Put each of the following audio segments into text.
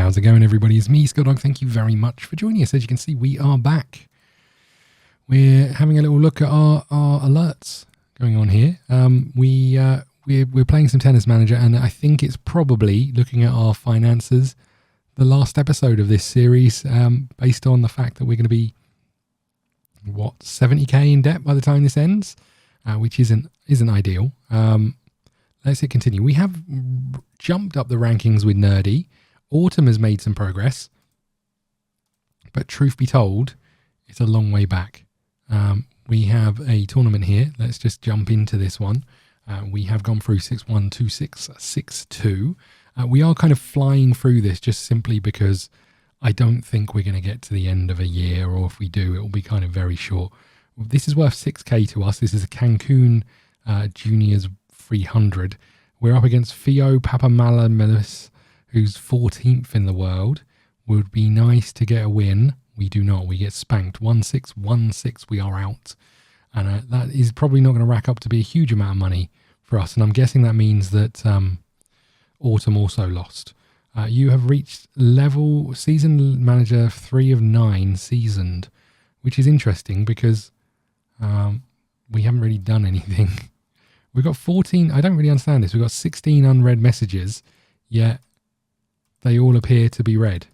how's it going, everybody? It's me, ScottDog. Thank you very much for joining us. As you can see, we are back. We're having a little look at our alerts going on here. We're playing some Tennis Manager, and I think it's probably, looking at our finances, the last episode of this series, based on the fact that we're going to be, 70k in debt by the time this ends, which isn't ideal. Let's hit continue. We have jumped up the rankings with Nerdy. Autumn has made some progress, but truth be told, it's a long way back. We have a tournament here. Let's just jump into this one. We have gone through 6-1, 2-6, 6-2. We are kind of flying through this just simply because I don't think we're going to get to the end of a year, or if we do, it will be kind of very short. This is worth 6k to us. This is a Cancun Juniors 300. We're up against Theo Papamalamelis, who's 14th in the world. Would be nice to get a win. We do not. We get spanked. 1-6, 1-6. We are out. And that is probably not going to rack up to be a huge amount of money for us. And I'm guessing that means that Autumn also lost. You have reached level season manager 3 of 9 seasoned, which is interesting because we haven't really done anything. We've got 14. I don't really understand this. We've got 16 unread messages, yet they all appear to be read.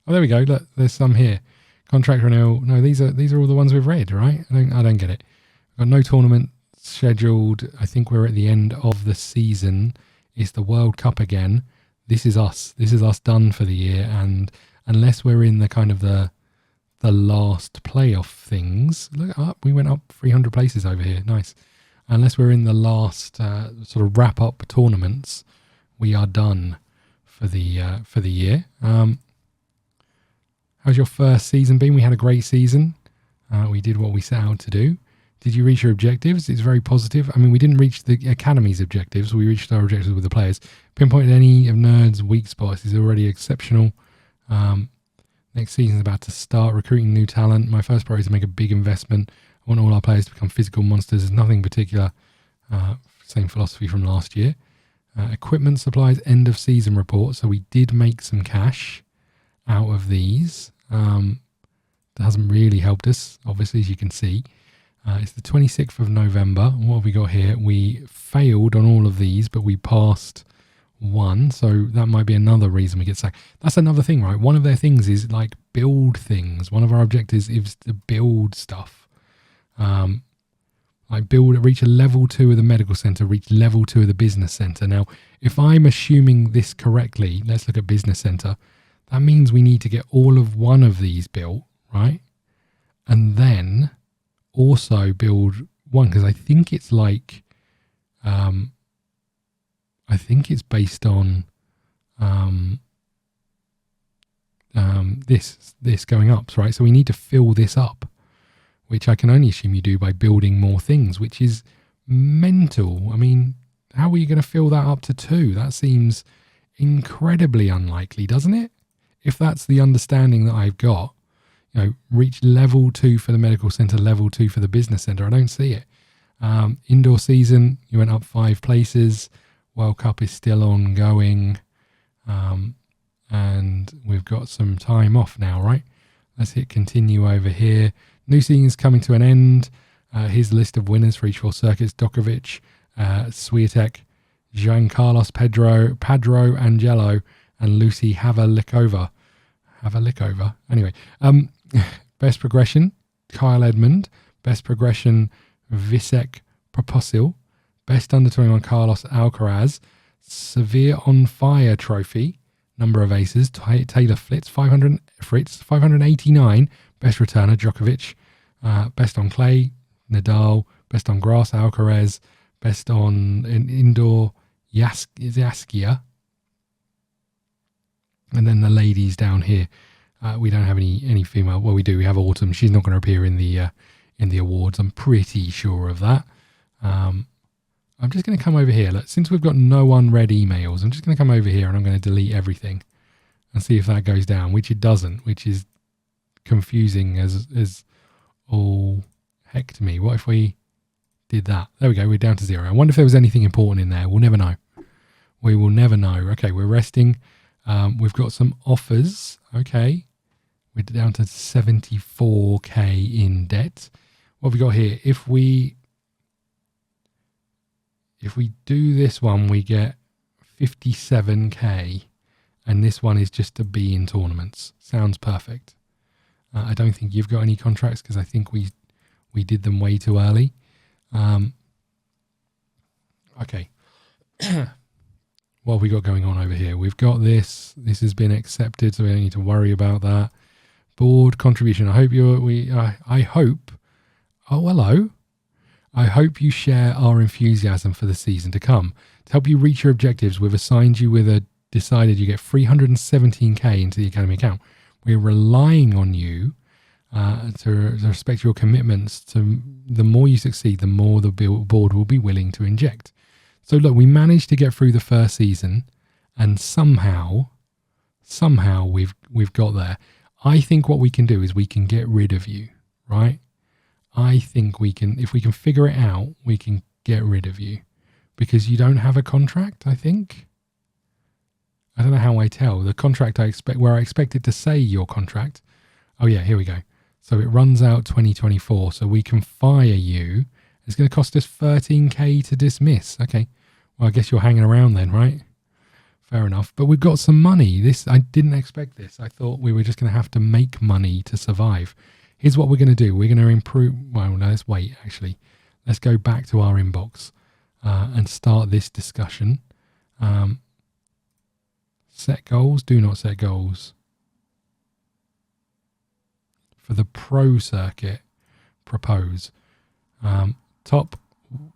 Oh, there we go. Look, there's some here. Contract renewal. No, these are all the ones we've read, right? I don't get it. We've got no tournament scheduled. I think we're at the end of the season. It's the World Cup again. This is us. This is us done for the year. And unless we're in the kind of the last playoff things, look up. We went up 300 places over here. Nice. Unless we're in the last sort of wrap up tournaments, we are done for the year. How's your first season been? We had a great season. We did what we set out to do. Did you reach your objectives? It's very positive. I mean, we didn't reach the Academy's objectives. We reached our objectives with the players. Pinpointed any of Nerd's weak spots is already exceptional. Next season's about to start. Recruiting new talent. My first priority is to make a big investment. I want all our players to become physical monsters. There's nothing particular. Same philosophy from last year. Equipment supplies end of season report. So we did make some cash out of these. That hasn't really helped us, obviously, as you can see. It's the 26th of November. What have we got here? We failed on all of these, but we passed one. So that might be another reason we get sacked. That's another thing, right? One of their things is like build things. One of our objectives is to build stuff. Like reach a level 2 of the medical center, reach level 2 of the business center. Now, if I'm assuming this correctly, let's look at business center. That means we need to get all of one of these built, right? And then also build one, because I think it's like, I think it's based on this going up, right? So we need to fill this up, which I can only assume you do by building more things, which is mental. I mean, how are you going to fill that up to 2? That seems incredibly unlikely, doesn't it? If that's the understanding that I've got, reach level 2 for the medical center, level 2 for the business center. I don't see it. Indoor season, you went up 5 places. World Cup is still ongoing. And we've got some time off now, right? Let's hit continue over here. New season is coming to an end. Here's the list of winners for each 4 circuits. Djokovic, Swiatek, Giancarlos, Padro Angelo, and Lucy Havalikova. Anyway, best progression, Kyle Edmund. Best progression, Visek Proposil. Best under 21, Carlos Alcaraz. Severe on Fire trophy. Number of aces, Taylor Fritz 589. Best returner, Djokovic. Best on clay, Nadal. Best on grass, Alcaraz. Best on indoor, Yaskia. And then the ladies down here, we don't have any female. Well, we do. We have Autumn. She's not going to appear in the awards. I'm pretty sure of that. I'm just going to come over here. Look, since we've got no unread emails, I'm just going to come over here and I'm going to delete everything and see if that goes down, which it doesn't, which is confusing as all heck to me. What if we did that? There we go. We're down to 0. I wonder if there was anything important in there. We'll never know. We will never know. Okay, we're resting. We've got some offers. Okay, we're down to 74k in debt. What have we got here? If we do this one, we get 57k, and this one is just to be in tournaments. Sounds perfect. I don't think you've got any contracts because I think we did them way too early. Okay. What have we got going on over here? We've got this. This has been accepted, so we don't need to worry about that. Board contribution. I hope I hope. Oh, hello. I hope you share our enthusiasm for the season to come. To help you reach your objectives, we've assigned you with decided you get 317k into the Academy account. We're relying on you to respect your commitments. The more you succeed, the more the board will be willing to inject. So look, we managed to get through the first season, and somehow we've got there. I think what we can do is we can get rid of you, right? I think we can, if we can figure it out, we can get rid of you because you don't have a contract, I think. I don't know how I tell. The contract I expect it to say your contract. Oh yeah, here we go. So it runs out 2024, so we can fire you. It's going to cost us 13k to dismiss. Okay, well I guess you're hanging around then, right? Fair enough. But we've got some money. I didn't expect this. I thought we were just going to have to make money to survive. Here's what we're going to do. We're going to improve. Well, no, let's wait, actually. Let's go back to our inbox and start this discussion. Set goals. Do not set goals. For the pro circuit, propose. Top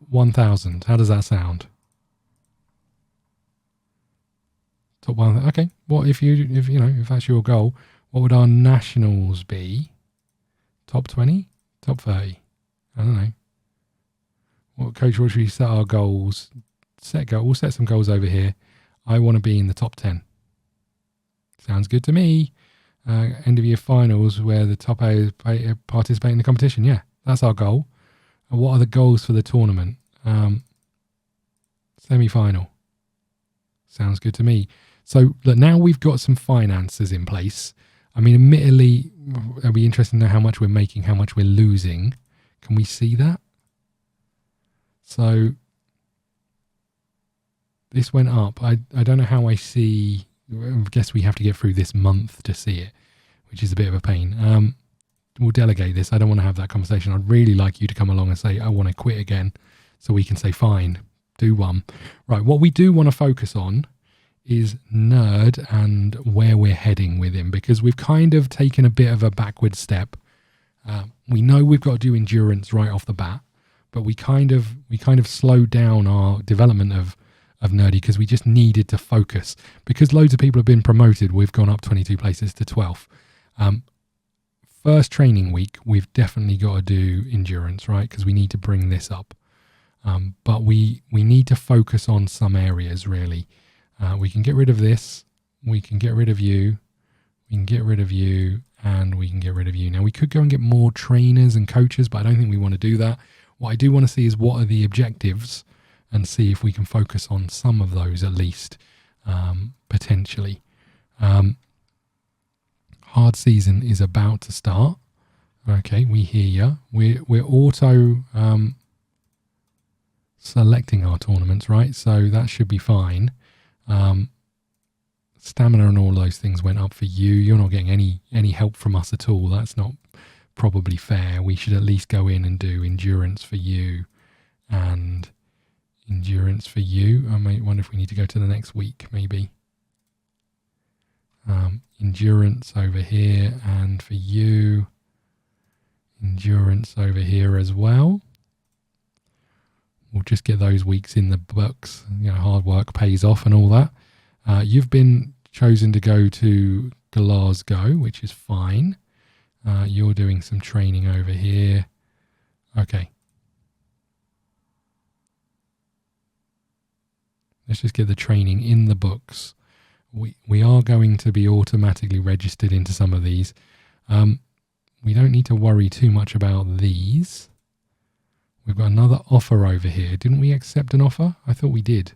1,000. How does that sound? Top 1,000. Okay. What if that's your goal? What would our nationals be? Top 20? Top 30? I don't know. What should we set our goals? We'll set some goals over here. I want to be in the top 10. Sounds good to me. End of year finals where the top 8 participate in the competition. Yeah, that's our goal. And what are the goals for the tournament? Semi-final. Sounds good to me. So look, now we've got some finances in place. I mean, admittedly, it'll be interesting to know how much we're making, how much we're losing. Can we see that? So this went up. I don't know how I see. I guess we have to get through this month to see it, which is a bit of a pain. We'll delegate this. I don't want to have that conversation. I'd really like you to come along and say, I want to quit again, so we can say, fine, do one. Right, what we do want to focus on is Nerd and where we're heading with him, because we've kind of taken a bit of a backward step. We know we've got to do endurance right off the bat, but we kind of slowed down our development of Nerdy because we just needed to focus. Because loads of people have been promoted, we've gone up 22 places to 12th. First training week, we've definitely got to do endurance, right? Because we need to bring this up. But we need to focus on some areas, really. We can get rid of this. We can get rid of you. We can get rid of you. And we can get rid of you. Now, we could go and get more trainers and coaches, but I don't think we want to do that. What I do want to see is what are the objectives and see if we can focus on some of those at least, potentially. Hard season is about to start. Okay, we hear you. We're auto selecting our tournaments, right? So that should be fine. Stamina and all those things went up for you. You're not getting any help from us at all. That's not probably fair. We should at least go in and do endurance for you and endurance for you. I might wonder if we need to go to the next week, maybe. Endurance over here, and for you, endurance over here as well. We'll just get those weeks in the books. You know, hard work pays off and all that. You've been chosen to go to Glasgow, which is fine. You're doing some training over here. Okay. Let's just get the training in the books. We are going to be automatically registered into some of these. We don't need to worry too much about these. We've got another offer over here. Didn't we accept an offer? I thought we did.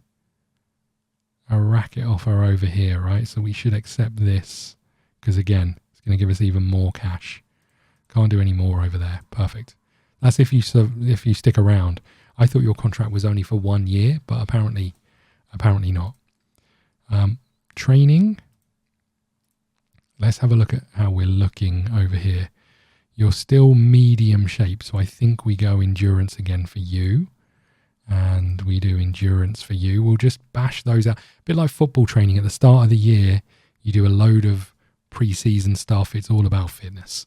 a racket offer over here, right? So we should accept this because, again, it's going to give us even more cash. Can't do any more over there. Perfect. That's if you stick around. I thought your contract was only for 1 year, but apparently not. Training. Let's have a look at how we're looking over here. You're still medium shape, so I think we go endurance again for you. And we do endurance for you. We'll just bash those out. A bit like football training. At the start of the year, you do a load of pre-season stuff. It's all about fitness.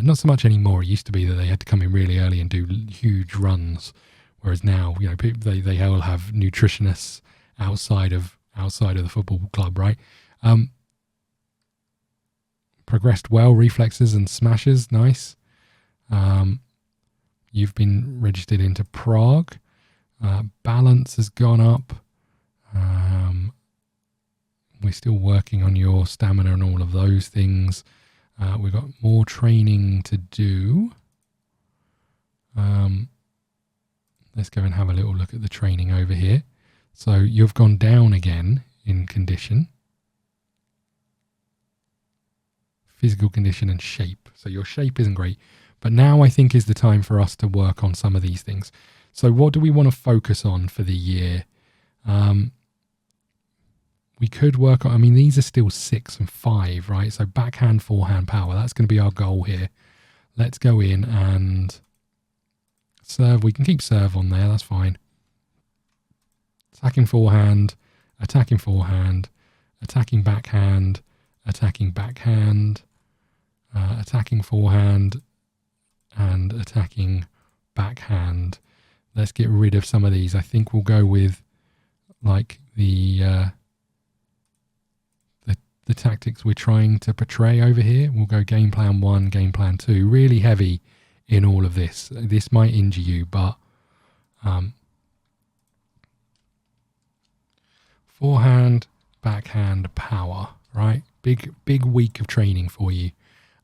Not so much anymore. It used to be that they had to come in really early and do huge runs. Whereas now, you know, they all have nutritionists outside of the football club, right? Progressed well, reflexes and smashes, nice. You've been registered into Prague. Balance has gone up. We're still working on your stamina and all of those things. We've got more training to do. Let's go and have a little look at the training over here. So you've gone down again in condition. Physical condition and shape. So your shape isn't great. But now I think is the time for us to work on some of these things. So what do we want to focus on for the year? We could work on, I mean, these are still 6 and 5, right? So backhand, forehand power. That's going to be our goal here. Let's go in and serve. We can keep serve on there. That's fine. Attacking forehand, attacking backhand, attacking backhand, attacking forehand, and attacking backhand. Let's get rid of some of these. I think we'll go with like the tactics we're trying to portray over here. We'll go game plan 1, game plan 2. Really heavy in all of this. This might injure you, but forehand, backhand, power, right? Big week of training for you.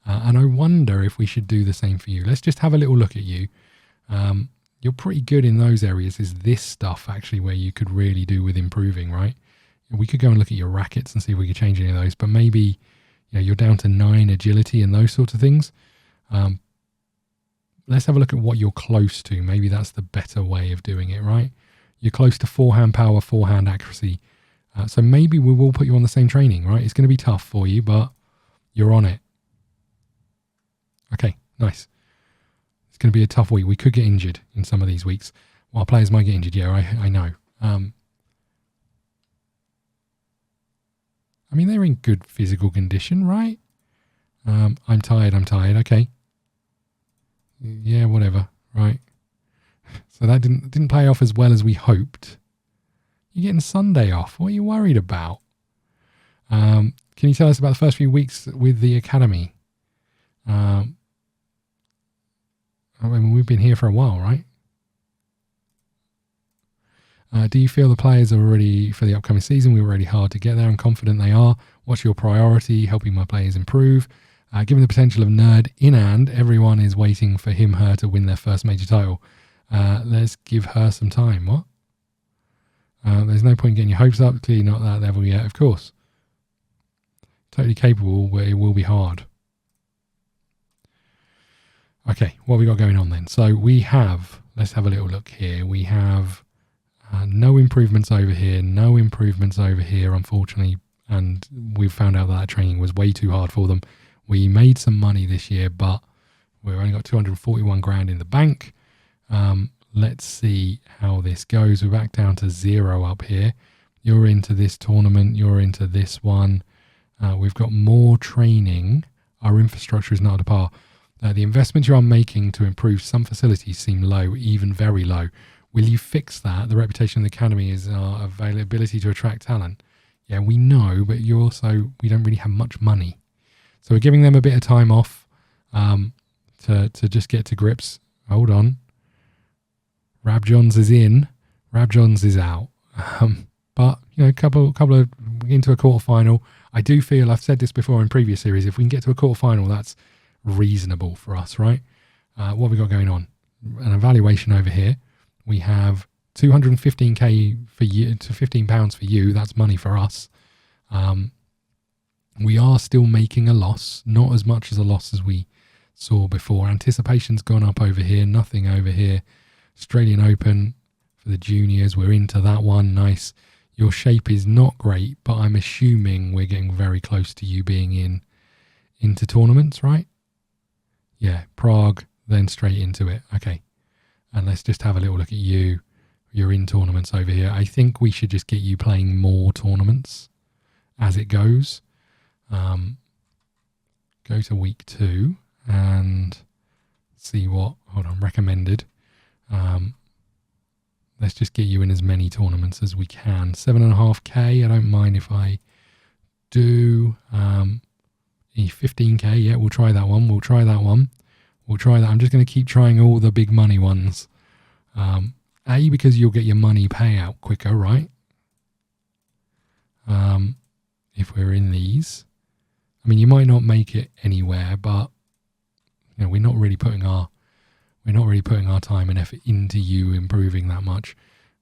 And I wonder if we should do the same for you. Let's just have a little look at you. You're pretty good in those areas. Is this stuff actually where you could really do with improving, right? We could go and look at your rackets and see if we could change any of those, but maybe, you know, you're down to 9 agility and those sorts of things. Let's have a look at what you're close to. Maybe that's the better way of doing it, right? You're close to forehand power, forehand accuracy. So maybe we will put you on the same training, right? It's going to be tough for you, but you're on it. Okay, nice. It's going to be a tough week. We could get injured in some of these weeks. Well, players might get injured. Yeah, I know. I mean, they're in good physical condition, right? I'm tired. Okay. Yeah, whatever. Right. So that didn't play off as well as we hoped. You're getting Sunday off. What are you worried about? Can you tell us about the first few weeks with the academy? I mean, we've been here for a while, right? Do you feel the players are ready for the upcoming season? We were really hard to get there. I'm confident they are. What's your priority? Helping my players improve. Given the potential of Nerd in hand, everyone is waiting for her to win their first major title. Let's give her some time. What? There's no point getting your hopes up. Clearly not that level yet, of course. Totally capable, but it will be hard. Okay, what have we got going on then? So we have, let's have a little look here. We have no improvements over here, no improvements over here, unfortunately. And we've found out that training was way too hard for them. We made some money this year, but we've only got 241 grand in the bank. Let's see how this goes. We're back down to 0 up here. You're into this tournament. You're into this one. We've got more training. Our infrastructure is not up to par. The investments you are making to improve some facilities seem low, even very low. Will you fix that? The reputation of the academy is our availability to attract talent. Yeah, we know, but we don't really have much money. So we're giving them a bit of time off to just get to grips. Hold on. Rab Johns is in. Rab Johns is out. But, you know, couple of into a quarterfinal. I do feel, I've said this before in previous series, if we can get to a quarterfinal, that's reasonable for us, right? What have we got going on? An evaluation over here. We have 215k for you to £15 for you. That's money for us. We are still making a loss, not as much as a loss as we saw before. Anticipation's gone up over here, nothing over here. Australian Open for the juniors, we're into that one. Nice. Your shape is not great, but I'm assuming we're getting very close to you being into tournaments, right? Yeah, Prague, then straight into it. Okay. And let's just have a little look at you. You're in tournaments over here. I think we should just get you playing more tournaments as it goes. Go to week 2 and see what, hold on, recommended. Let's just get you in as many tournaments as we can. 7.5k, I don't mind if I do 15k. Yeah, we'll try that one. We'll try that one. We'll try that. I'm just going to keep trying all the big money ones. Because you'll get your money payout quicker, right? If we're in these. I mean, you might not make it anywhere, but you know, we're not really putting our time and effort into you improving that much,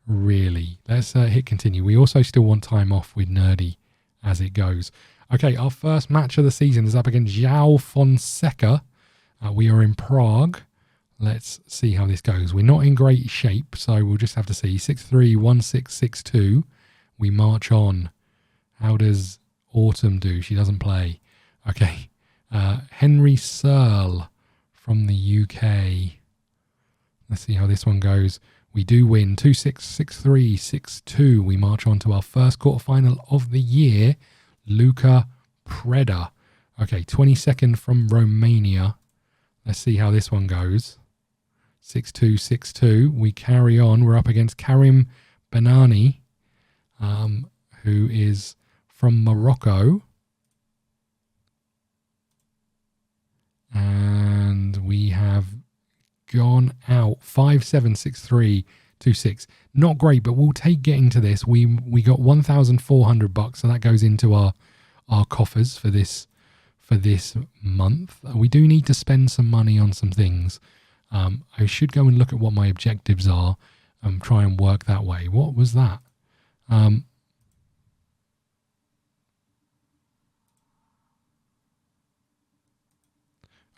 really. Let's hit continue. We also still want time off with Nerdy as it goes. Okay, our first match of the season is up against João Fonseca. We are in Prague. Let's see how this goes. We're not in great shape, so we'll just have to see. 6-3, 1-6, 6-2. We march on. How does Autumn do? She doesn't play. Okay. Henry Searle from the UK. Let's see how this one goes. We do win 2-6, 6-3, 6-2. We march on to our first quarterfinal of the year. Luca Preda. Okay, 22nd from Romania. Let's see how this one goes. 6-2, 6-2. We carry on. We're up against Karim Benani, who is from Morocco. And we have gone out 5-7, 6-3, 2-6. Not great, but we'll take getting to this. We got $1,400, so that goes into our coffers for this month. We do need to spend some money on some things. I should go and look at what my objectives are and try and work that way. What was that?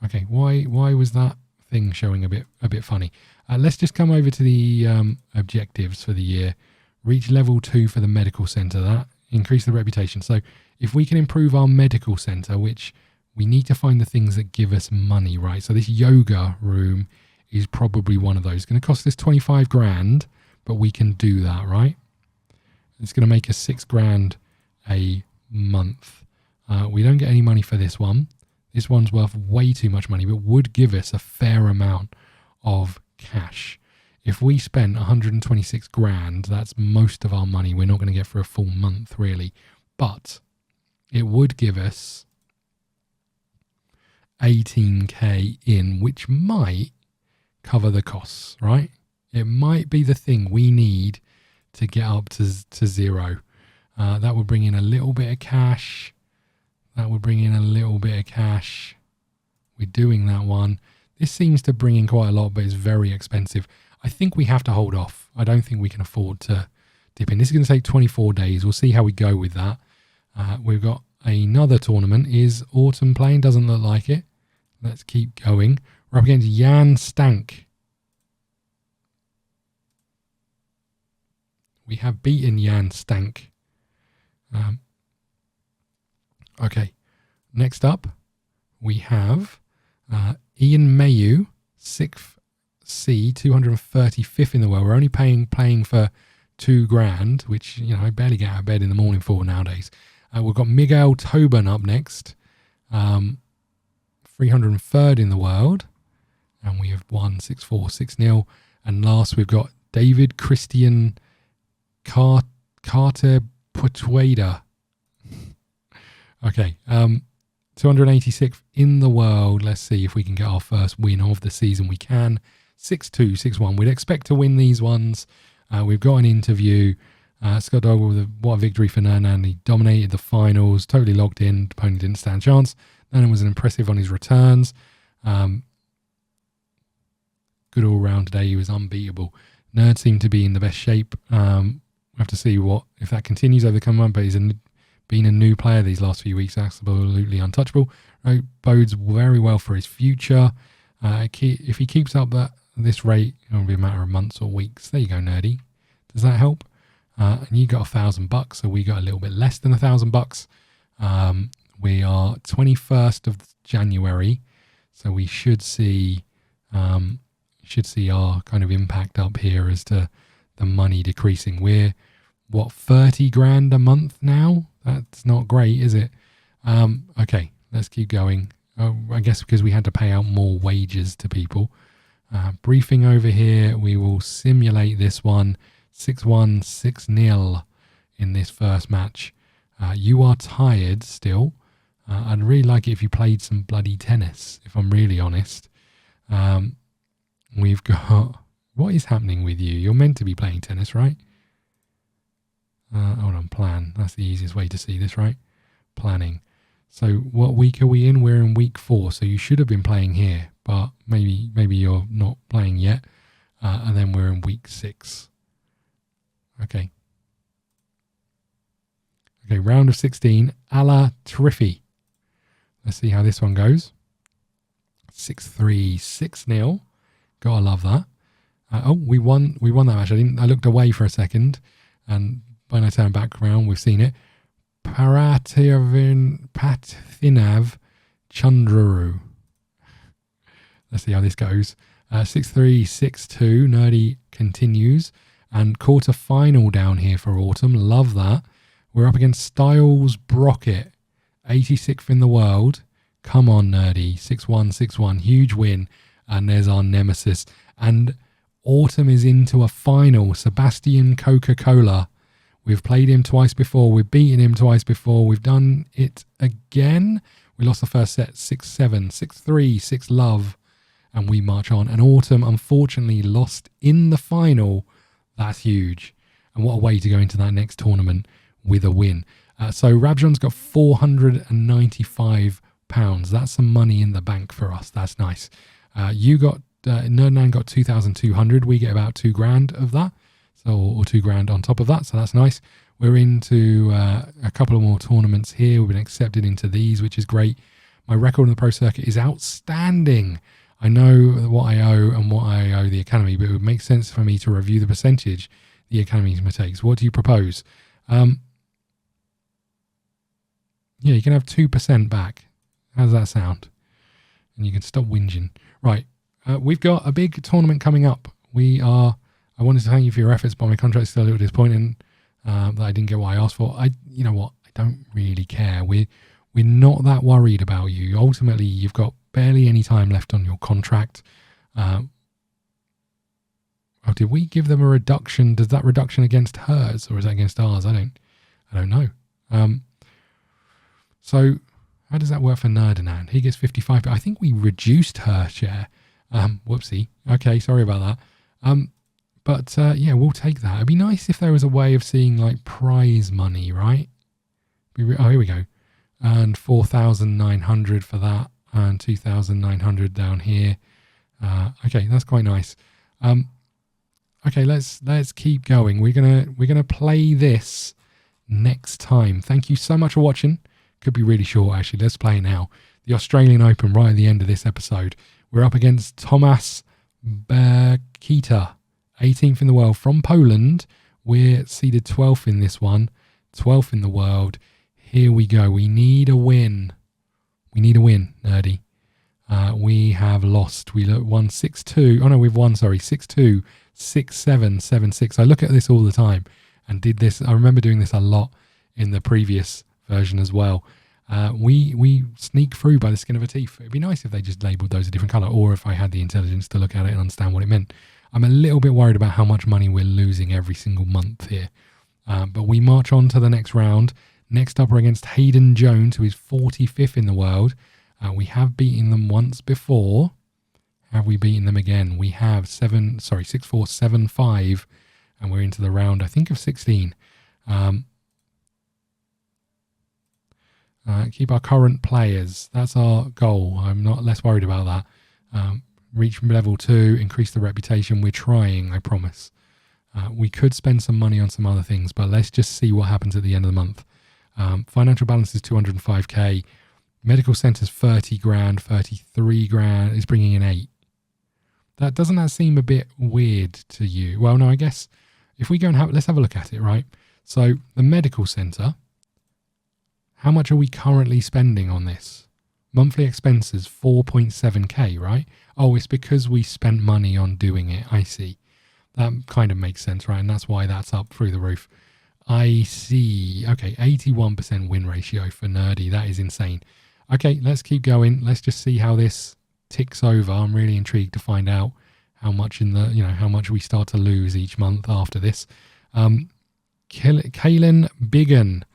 Okay, why was that thing showing a bit funny? Let's just come over to the objectives for the year. Reach level 2 for the medical center. That increase the reputation. So if we can improve our medical center, which we need to find the things that give us money, right? So this yoga room is probably one of those. It's going to cost us 25 grand, but we can do that, right? It's going to make us 6 grand a month. We don't get any money for this one. This one's worth way too much money, but would give us a fair amount of cash. If we spent 126 grand, that's most of our money we're not going to get for a full month, really. But it would give us 18k in, which might cover the costs, right? It might be the thing we need to get up to 0. That would bring in a little bit of cash. That would bring in a little bit of cash. We're doing that one. This seems to bring in quite a lot, but it's very expensive. I think we have to hold off. I don't think we can afford to dip in. This is going to take 24 days. We'll see how we go with that. We've got another tournament. Is Autumn playing? Doesn't look like it. Let's keep going. We're up against Jan Stank. We have beaten Jan Stank. Okay, next up we have Ian Mayu, 6th C, 235th in the world. We're only playing for 2 grand, which, you know, I barely get out of bed in the morning for nowadays. We've got Miguel Tobin up next, 303rd in the world, and we have won 6-4, 6-0. And last we've got David Christian Carter Putueda. Okay, 286th in the world. Let's see if we can get our first win of the season. We can. 6-2, 6-1. We'd expect to win these ones. We've got an interview. ScottDog with what a victory for Nernan. He dominated the finals, totally logged in. The opponent didn't stand a chance. Nernan was impressive on his returns. Good all round today. He was unbeatable. Nerd seem to be in the best shape. We'll have to see if that continues over the coming month, but he's been a new player these last few weeks, absolutely untouchable. Right, bodes very well for his future. If he keeps up this rate, it'll be a matter of months or weeks. There you go, Nerdy. Does that help? And you got $1,000, so we got a little bit less than $1,000. We are 21st of January, so we should see our kind of impact up here as to the money decreasing. We're 30 grand a month now. That's not great, is it? Okay, let's keep going. I guess because we had to pay out more wages to people. Briefing over here, we will simulate this one. 6-1, 6-0 in this first match. You are tired still. I'd really like it if you played some bloody tennis, if I'm really honest. We've got... What is happening with you? You're meant to be playing tennis, right? Hold on, plan. That's the easiest way to see this, right? Planning. So what week are we in? We're in week 4, so you should have been playing here, but maybe you're not playing yet. And then we're in week 6. Okay. Okay, round of 16, a la Triffy. Let's see how this one goes. 6-3, 6-0. Gotta love that. We won that match. I looked away for a second, and when I turn back around, we've seen it. Pathinav Chandraru. Let's see how this goes. 6-3, 6-2. Nerdy continues. And quarter final down here for Autumn. Love that. We're up against Styles Brockett. 86th in the world. Come on, Nerdy. 6-1, 6-1. Huge win. And there's our nemesis. And Autumn is into a final. Sebastian Coca-Cola. We've played him twice before. We've beaten him twice before. We've done it again. We lost the first set 6-7, 6-3, 6-love. And we march on. And Autumn, unfortunately, lost in the final. That's huge. And what a way to go into that next tournament with a win. So Rabjon's got £495. That's some money in the bank for us. That's nice. You got Nerdnan got 2,200. We get about 2 grand of that. So or 2 grand on top of that. So that's nice. We're into a couple of more tournaments here. We've been accepted into these, which is great. My record in the pro circuit is outstanding. I know what I owe and what I owe the Academy, but it would make sense for me to review the percentage the Academy takes. What do you propose? Yeah, you can have 2% back. How does that sound? And you can stop whinging. Right, we've got a big tournament coming up. I wanted to thank you for your efforts, but my contract's still a little disappointing that I didn't get what I asked for. You know what? I don't really care. We're not that worried about you. Ultimately, you've got barely any time left on your contract. Did we give them a reduction? Does that reduction against hers or is that against ours? I don't know. So how does that work for Nerdanan? He gets 55, but I think we reduced her share. Whoopsie. Okay, sorry about that. But yeah, we'll take that. It'd be nice if there was a way of seeing like prize money, right? Oh, here we go. And 4,900 for that, and 2,900 down here. Okay, that's quite nice. Okay, let's keep going. We're gonna play this next time. Thank you so much for watching. Could be really short actually. Let's play now. The Australian Open right at the end of this episode. We're up against Tomasz Berkita, 18th in the world from Poland. We're seeded 12th in this one, 12th in the world. Here we go. We need a win. We need a win, Nerdy. We have lost. We won 6-2. Oh no, we've won, sorry, 6-2, 6-7, 7-6. I look at this all the time and did this. I remember doing this a lot in the previous version as well. We sneak through by the skin of our teeth. It'd be nice if they just labelled those a different colour, or if I had the intelligence to look at it and understand what it meant. I'm a little bit worried about how much money we're losing every single month here. But we march on to the next round. Next up, we're against Hayden Jones, who is 45th in the world. We have beaten them once before. Have we beaten them again? We have 6-4, 7-5, and we're into the round, I think, of 16. Keep our current players. That's our goal. I'm not less worried about that. Reach level 2, increase the reputation. We're trying, I promise. We could spend some money on some other things, but let's just see what happens at the end of the month. Financial balance is 205k. Medical center's 30 grand, 33 grand is bringing in 8. Doesn't that seem a bit weird to you? Well, no, I guess if we go and let's have a look at it, right? So the medical center, how much are we currently spending on this? Monthly expenses, 4.7k, right? Oh, it's because we spent money on doing it. I see. That kind of makes sense, right? And that's why that's up through the roof. I see. Okay, 81% win ratio for Nerdy. That is insane. Okay, let's keep going. Let's just see how this ticks over. I'm really intrigued to find out how much how much we start to lose each month after this. Kaylin Biggin.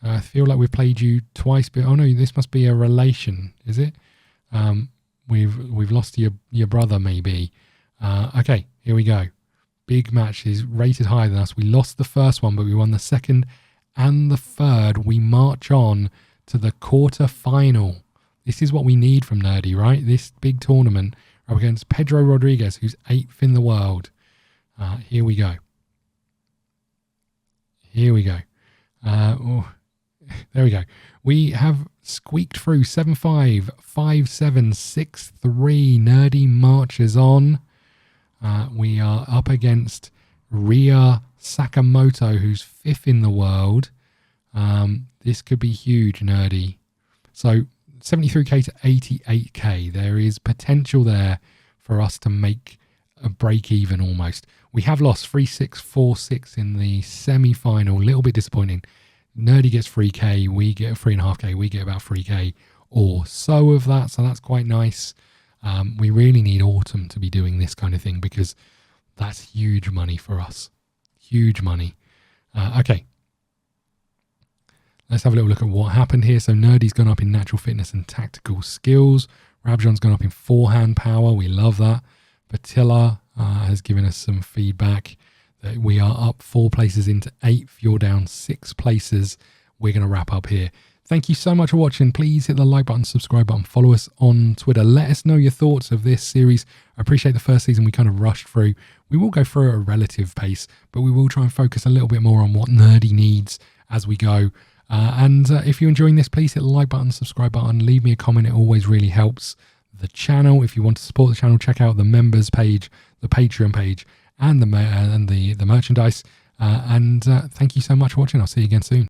I feel like we've played you twice, but oh no, this must be a relation, is it? We've lost your brother, maybe. Okay, here we go. Big match is rated higher than us. We lost the first one, but we won the second and the third. We march on to the quarter final. This is what we need from Nerdy, right? This big tournament against Pedro Rodriguez, who's 8th in the world. Here we go. Here we go. There we go. We have squeaked through 7-5, 5-7, 6-3. Nerdy marches on. We are up against Ria Sakamoto, who's 5th in the world. This could be huge, Nerdy. So 73k to 88k. There is potential there for us to make a break even almost. We have lost 3-6, 4-6 in the semi-final. A little bit disappointing. Nerdy gets 3k. We get 3.5k. We get about 3k or so of that. So that's quite nice. We really need Autumn to be doing this kind of thing because that's huge money for us. Huge money. Okay. Let's have a little look at what happened here. So Nerdy's gone up in natural fitness and tactical skills. Rabjon's gone up in forehand power. We love that. Patilla has given us some feedback that we are up 4 places into 8th. You're down 6 places. We're going to wrap up here. Thank you so much for watching. Please hit the like button, subscribe button, follow us on Twitter. Let us know your thoughts of this series. I appreciate the first season we kind of rushed through. We will go through at a relative pace, but we will try and focus a little bit more on what Nerdy needs as we go. If you're enjoying this, please hit the like button, subscribe button, leave me a comment. It always really helps the channel. If you want to support the channel, check out the members page, the Patreon page, and the merchandise. Thank you so much for watching. I'll see you again soon.